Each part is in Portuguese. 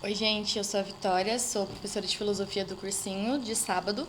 Oi, gente, eu sou a Vitória, sou professora de filosofia do cursinho de sábado.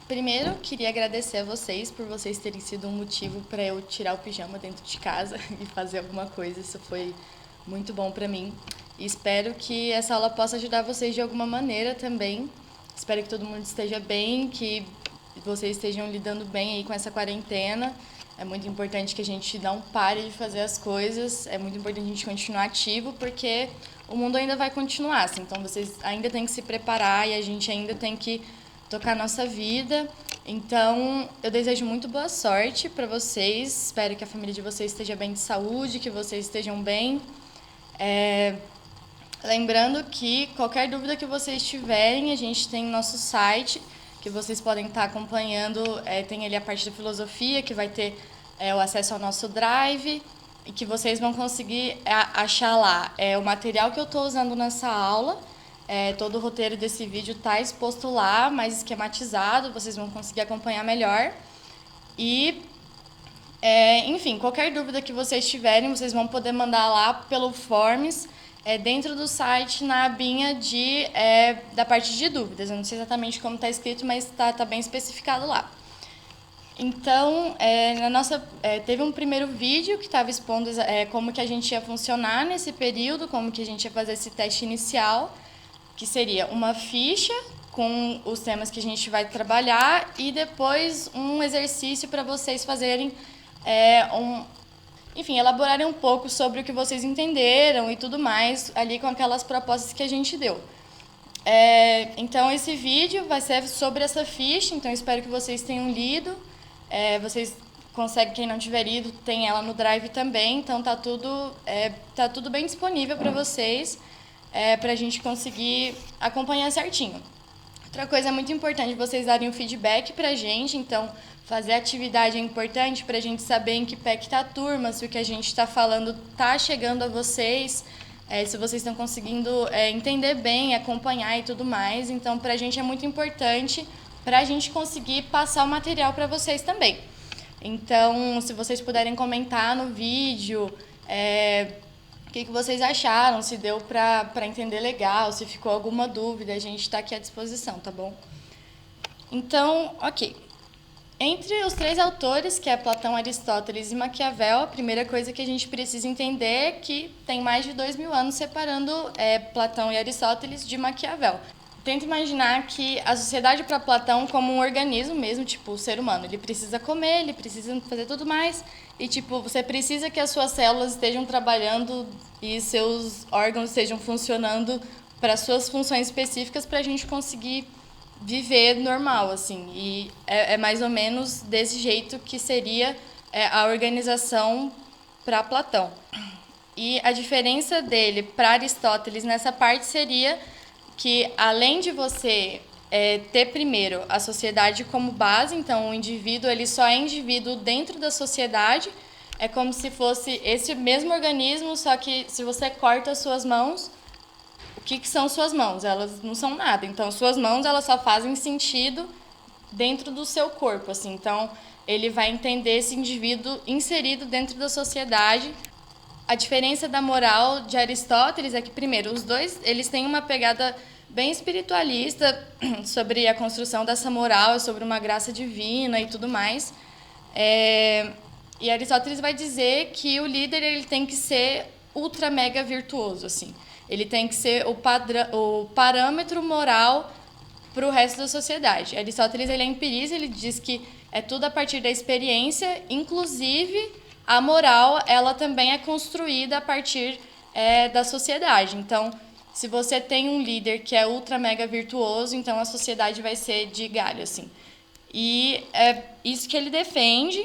Primeiro, queria agradecer a vocês por vocês terem sido um motivo para eu tirar o pijama dentro de casa e fazer alguma coisa. Isso foi muito bom para mim. E espero que essa aula possa ajudar vocês de alguma maneira também. Espero que todo mundo esteja bem, que vocês estejam lidando bem aí com essa quarentena. É muito importante que a gente não pare de fazer as coisas, é muito importante a gente continuar ativo, porque o mundo ainda vai continuar, assim, então vocês ainda têm que se preparar e a gente ainda tem que tocar a nossa vida. Então, eu desejo muito boa sorte para vocês, espero que a família de vocês esteja bem de saúde, que vocês estejam bem. Lembrando que qualquer dúvida que vocês tiverem, a gente tem nosso site, que vocês podem estar acompanhando, tem ali a parte da filosofia, que vai ter o acesso ao nosso drive, e que vocês vão conseguir achar lá o material que eu estou usando nessa aula. Todo o roteiro desse vídeo está exposto lá, mais esquematizado, vocês vão conseguir acompanhar melhor. E, enfim, qualquer dúvida que vocês tiverem, vocês vão poder mandar lá pelo Forms, dentro do site, na abinha da parte de dúvidas. Eu não sei exatamente como está escrito, mas está bem especificado lá. Então, teve um primeiro vídeo que estava expondo como que a gente ia funcionar nesse período, como que a gente ia fazer esse teste inicial, que seria uma ficha com os temas que a gente vai trabalhar e depois um exercício para vocês fazerem enfim, elaborarem um pouco sobre o que vocês entenderam e tudo mais ali com aquelas propostas que a gente deu. Então, esse vídeo vai ser sobre essa ficha, então espero que vocês tenham lido. Vocês conseguem, quem não tiver lido, tem ela no Drive também, então tá tudo bem disponível para vocês, para a gente conseguir acompanhar certinho. Outra coisa muito importante, vocês darem um feedback pra gente, então fazer atividade é importante pra gente saber em que pé que tá a turma, se o que a gente tá falando tá chegando a vocês, se vocês estão conseguindo entender bem, acompanhar e tudo mais. Então, pra gente é muito importante pra gente conseguir passar o material pra vocês também. Então, se vocês puderem comentar no vídeo, o que vocês acharam, se deu para entender legal, se ficou alguma dúvida, a gente está aqui à disposição, tá bom? Então, ok. Entre os três autores, que é Platão, Aristóteles e Maquiavel, a primeira coisa que a gente precisa entender é que tem mais de 2000 anos separando Platão e Aristóteles de Maquiavel. Tenta imaginar que a sociedade para Platão como um organismo mesmo, tipo o ser humano. Ele precisa comer, ele precisa fazer tudo mais. E, tipo, você precisa que as suas células estejam trabalhando e seus órgãos estejam funcionando para suas funções específicas para a gente conseguir viver normal, assim. E é mais ou menos desse jeito que seria a organização para Platão. E a diferença dele para Aristóteles nessa parte seria que, além de você ter primeiro a sociedade como base, então o indivíduo ele só é indivíduo dentro da sociedade, é como se fosse esse mesmo organismo, só que se você corta as suas mãos, o que são suas mãos? Elas não são nada. Então, suas mãos elas só fazem sentido dentro do seu corpo, assim. Então, ele vai entender esse indivíduo inserido dentro da sociedade. A diferença da moral de Aristóteles é que, primeiro, os dois eles têm uma pegada bem espiritualista sobre a construção dessa moral, sobre uma graça divina e tudo mais. E Aristóteles vai dizer que o líder ele tem que ser ultra mega virtuoso, assim. Ele tem que ser o parâmetro moral para o resto da sociedade. Aristóteles ele é empirista, ele diz que é tudo a partir da experiência, inclusive a moral ela também é construída a partir da sociedade. Então, se você tem um líder que é ultra mega virtuoso, então a sociedade vai ser de galho, assim. E é isso que ele defende.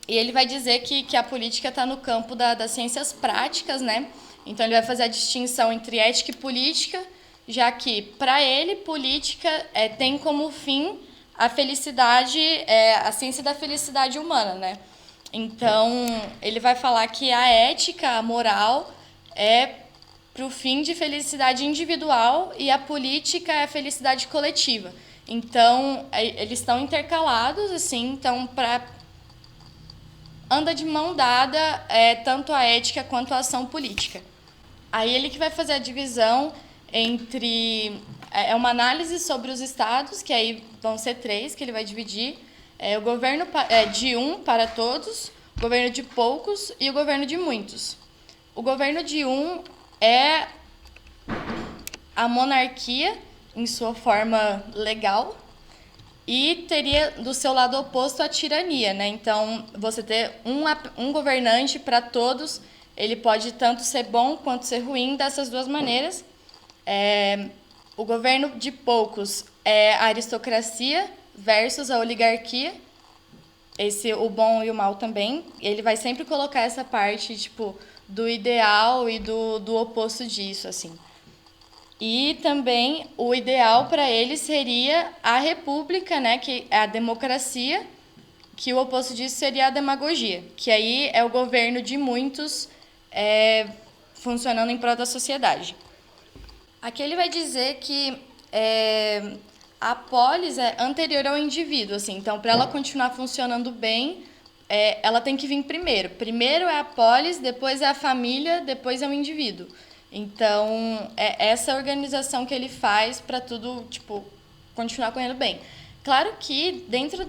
E ele vai dizer que a política está no campo das ciências práticas, né? Então, ele vai fazer a distinção entre ética e política, já que, para ele, política tem como fim a felicidade, a ciência da felicidade humana, né? Então, ele vai falar que a ética, a moral, é para o fim de felicidade individual e a política é a felicidade coletiva. Então, eles estão intercalados, assim, então, anda de mão dada tanto a ética quanto a ação política. Aí ele que vai fazer a divisão entre... É uma análise sobre os estados, que aí vão ser 3, que ele vai dividir. O governo de um para todos, o governo de poucos e o governo de muitos. O governo de um é a monarquia, em sua forma legal, e teria do seu lado oposto a tirania, né? Então, você ter um governante para todos, ele pode tanto ser bom quanto ser ruim dessas duas maneiras. O governo de poucos é a aristocracia versus a oligarquia. O bom e o mal também. Ele vai sempre colocar essa parte, tipo, do ideal e do oposto disso, assim. E também o ideal para ele seria a república, né, que é a democracia, que o oposto disso seria a demagogia, que aí é o governo de muitos funcionando em prol da sociedade. Aqui ele vai dizer que a polis é anterior ao indivíduo, assim, então para ela continuar funcionando bem, ela tem que vir primeiro. Primeiro é a polis, depois é a família, depois é o indivíduo. Então, é essa organização que ele faz para tudo, tipo, continuar correndo bem. Claro que dentro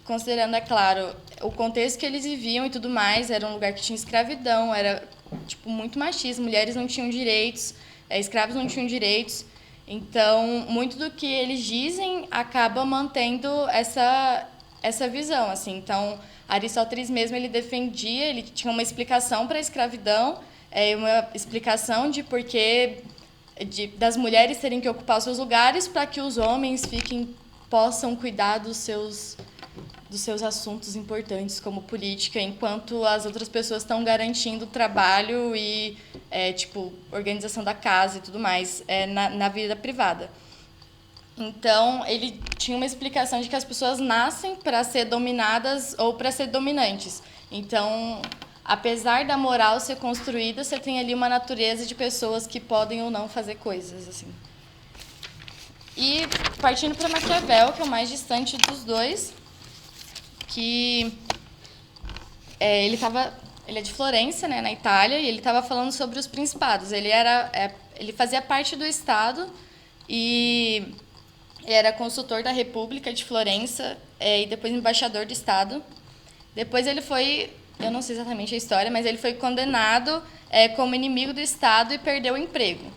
considerando, é claro, o contexto que eles viviam e tudo mais, era um lugar que tinha escravidão, era, tipo, muito machista, mulheres não tinham direitos, escravos não tinham direitos. Então, muito do que eles dizem acaba mantendo essa visão, assim. Então, Aristóteles mesmo, ele defendia, ele tinha uma explicação para a escravidão, uma explicação de porquê das mulheres terem que ocupar os seus lugares para que os homens possam cuidar dos seus assuntos importantes, como política, enquanto as outras pessoas estão garantindo trabalho e tipo, organização da casa e tudo mais na vida privada. Então, ele tinha uma explicação de que as pessoas nascem para ser dominadas ou para ser dominantes. Então, apesar da moral ser construída, você tem ali uma natureza de pessoas que podem ou não fazer coisas, assim. E partindo para Maquiavel, que é o mais distante dos dois, que ele é de Florença, né, na Itália, e ele estava falando sobre os principados. Ele fazia parte do Estado e era consultor da República de Florença e depois embaixador do Estado. Depois ele foi, eu não sei exatamente a história, mas ele foi condenado como inimigo do Estado e perdeu o emprego.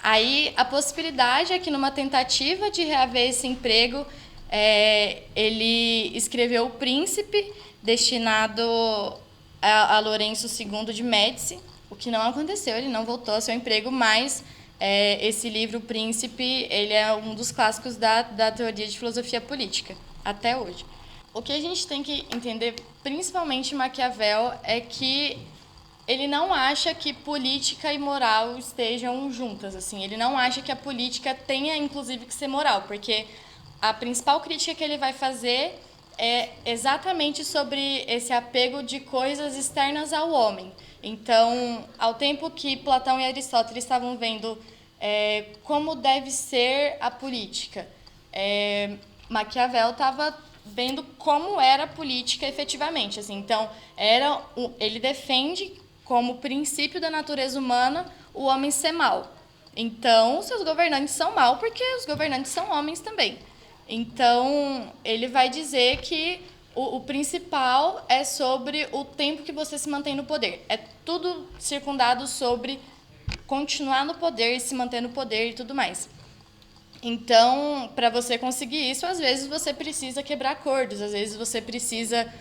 Aí a possibilidade é que numa tentativa de reaver esse emprego, ele escreveu O Príncipe, destinado a Lourenço II de Médici, o que não aconteceu, ele não voltou ao seu emprego, mas esse livro, O Príncipe, ele é um dos clássicos da teoria de filosofia política, até hoje. O que a gente tem que entender, principalmente em Maquiavel, é que ele não acha que política e moral estejam juntas, assim. Ele não acha que a política tenha, inclusive, que ser moral, porque a principal crítica que ele vai fazer é exatamente sobre esse apego de coisas externas ao homem. Então, ao tempo que Platão e Aristóteles estavam vendo como deve ser a política, Maquiavel estava vendo como era a política efetivamente. Assim. Então, ele defende como princípio da natureza humana o homem ser mau. Então, seus governantes são maus porque os governantes são homens também. Então, ele vai dizer que o principal é sobre o tempo que você se mantém no poder. É tudo circundado sobre continuar no poder e se manter no poder e tudo mais. Então, para você conseguir isso, às vezes você precisa quebrar acordos, às vezes você precisa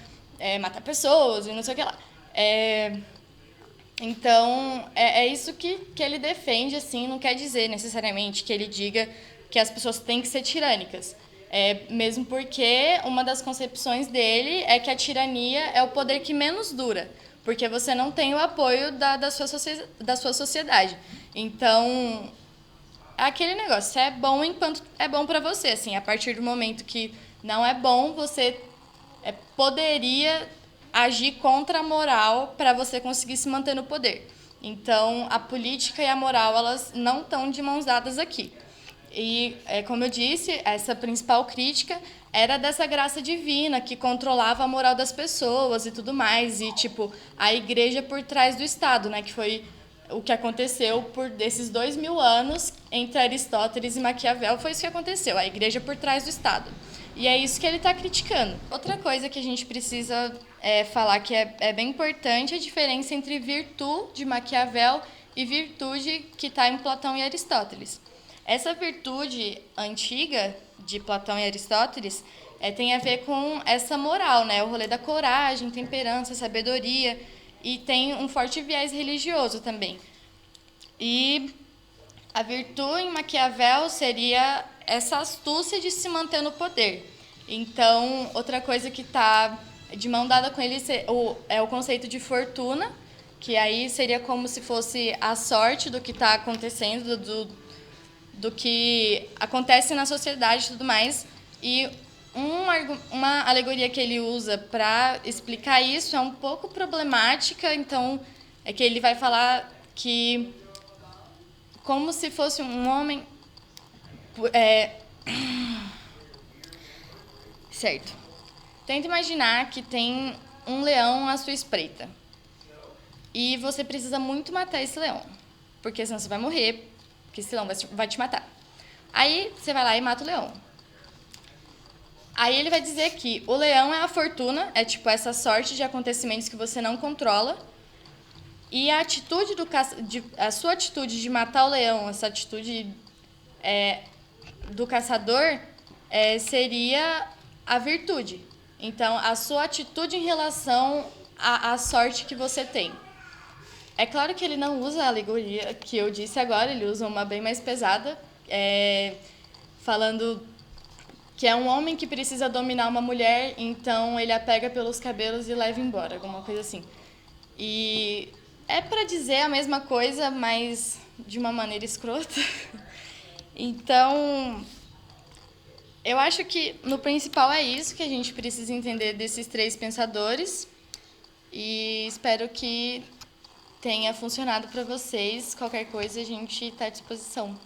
matar pessoas e não sei o que lá. Então, é isso que ele defende, assim, não quer dizer necessariamente que ele diga que as pessoas têm que ser tirânicas. Mesmo porque uma das concepções dele é que a tirania é o poder que menos dura, porque você não tem o apoio da sua sociedade. Então, é aquele negócio, é bom enquanto é bom para você. Assim, a partir do momento que não é bom, você poderia agir contra a moral para você conseguir se manter no poder. Então, a política e a moral, elas não estão de mãos dadas aqui. E, como eu disse, essa principal crítica era dessa graça divina que controlava a moral das pessoas e tudo mais. E, tipo, a igreja por trás do Estado, né? Que foi o que aconteceu por desses 2000 anos entre Aristóteles e Maquiavel, foi isso que aconteceu, a igreja por trás do Estado. E é isso que ele está criticando. Outra coisa que a gente precisa falar que é bem importante é a diferença entre virtude de Maquiavel e virtude que está em Platão e Aristóteles. Essa virtude antiga de Platão e Aristóteles tem a ver com essa moral, né? O rolê da coragem, temperança, sabedoria, e tem um forte viés religioso também. E a virtude em Maquiavel seria essa astúcia de se manter no poder. Então, outra coisa que está de mão dada com ele é o conceito de fortuna, que aí seria como se fosse a sorte do que está acontecendo, do que acontece na sociedade e tudo mais. E uma alegoria que ele usa para explicar isso é um pouco problemática, então é que ele vai falar que como se fosse um homem... Certo. Tenta imaginar que tem um leão à sua espreita. E você precisa muito matar esse leão, porque senão você vai morrer, porque esse leão vai te matar. Aí você vai lá e mata o leão. Aí ele vai dizer que o leão é a fortuna, é tipo essa sorte de acontecimentos que você não controla. E a atitude a sua atitude de matar o leão, essa atitude do caçador, seria a virtude. Então, a sua atitude em relação à sorte que você tem. É claro que ele não usa a alegoria que eu disse agora, ele usa uma bem mais pesada, falando que é um homem que precisa dominar uma mulher, então ele a pega pelos cabelos e leva embora, alguma coisa assim. E é para dizer a mesma coisa, mas de uma maneira escrota. Então, eu acho que no principal é isso que a gente precisa entender desses três pensadores. E espero que tenha funcionado para vocês. Qualquer coisa, a gente está à disposição.